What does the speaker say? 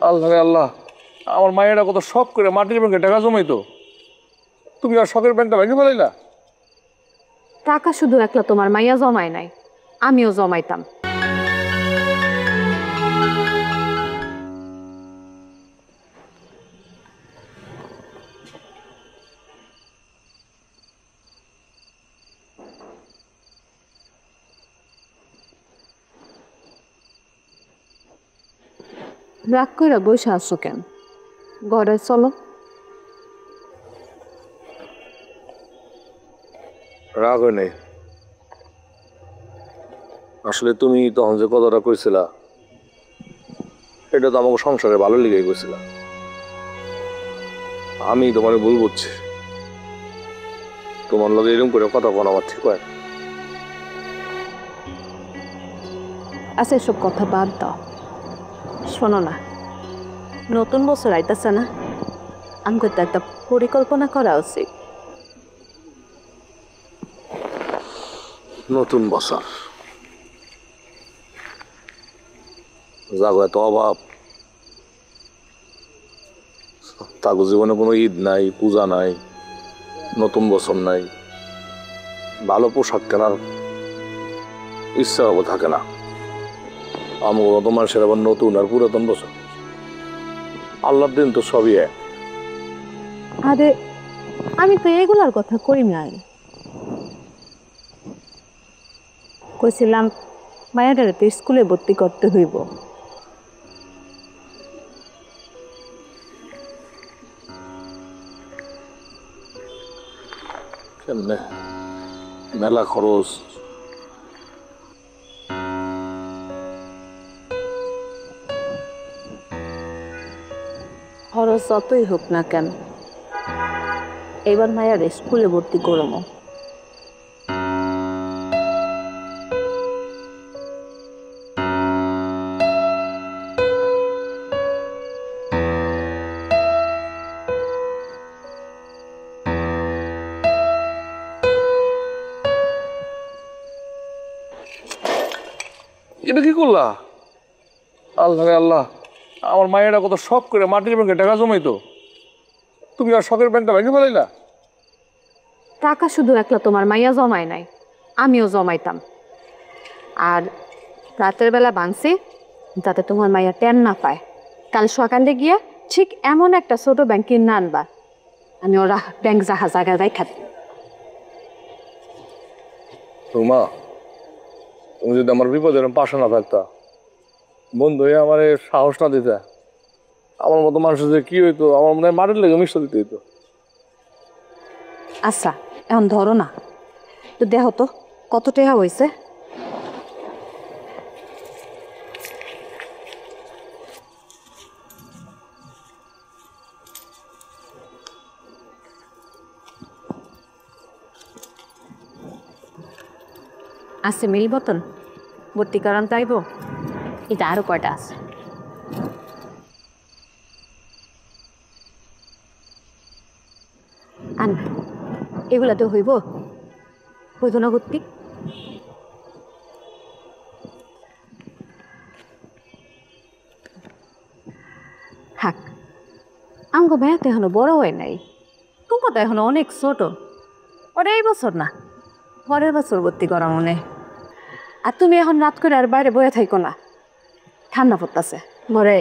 আল্লাহ রে আল্লাহ, আমার মায়েরা কত শখ করে মাটির ব্যাংকে টাকা জমাইতো, তুমি আর শখের ব্যাংকটা ভেঙে ফেলাইলা। টাকা শুধু একলা তোমার মাইয়া জমায় নাই, আমিও জমাইতাম। রাগ করে বসে আসছো কেন? ঘরে চলো। রাগ হয় নাই, আসলে তুমি তখন যে কথাটা কইছিলা এটা তো আমাকে সংসারে ভালো লেগে গেছিলা। আমি তোমার ভুল বুঝছি, তোমার লগে এরকম করে কথা বলা আমার ঠিক হয় না। আচ্ছা, এসব কথা বাদ দাও। শোনো না, নতুন বছর আইতাছে না, আমাকে তো একটা পরিকল্পনা করা উচিত। নতুন বছর যাগো এত অভাব, তাগো জীবনে কোনো ঈদ নাই, পূজা নাই, নতুন বছর নাই, ভালো পোশাক কেনার ইচ্ছা থাকে না। আমার নতুন মানুষের আবার নতুন আর পুরাতন বছর, আল্লাহর দিন তো সবই এক। আরে আমি তো এগুলার কথা কই নাই, কইছিলাম মায়ের তো স্কুলে ভর্তি করতে হইব। কেমনে মেলা খরচ, খরচ যতই হোক না কেন, এবার মায়ের স্কুলে ভর্তি করবো। এটা কি করলা? আল্লাহ রে আল্লাহ, আমার মায়েরা কত শখ করে মাটির ব্যাংকে টাকা জমাইতো, তুমি আর শখের ব্যাংকটা ভেঙে ফেলাইলা। টাকা শুধু একলা তোমার মাইয়া জমায় নাই, আমিও জমাইতাম। আর রাতের বেলা ভাঙছি যাতে তোমার মাইয়া টেন না পায়। কাল সকালে গিয়ে ঠিক এমন একটা ছোট ব্যাংক কিনে আনবা, আমি ওরা ব্যাংক জায়গায় রাখা। মা, তুমি যদি আমার বিপদের পাশে না থাকতা, বন্ধু হয়ে আমার সাহস না দিতে, আমার মতো মানুষের যে কি হইতো, আমার মনে হয় মাটির লেগে মিশতে দিতে হইতো। আচ্ছা, এখন ধরো না তো, দেখো তো কত টাকা হয়েছে। আছে মিল বতন ভর্তি করান চাইব, এটা আরো কয়টা আছে। আন এগুলা তো হইব, হইব না ভর্তি? থাক, আমগো ভাইয়া তো এখনো বড় হয় নাই, তোমার তো এখনো অনেক ছোট। ওরা এই বছর না, পরের বছর ভর্তি করা মনে। আর তুমি এখন রাত করে আর বাইরে বয়ে থাইকো না, ঠান্ডা পড়তাছে ঘরে।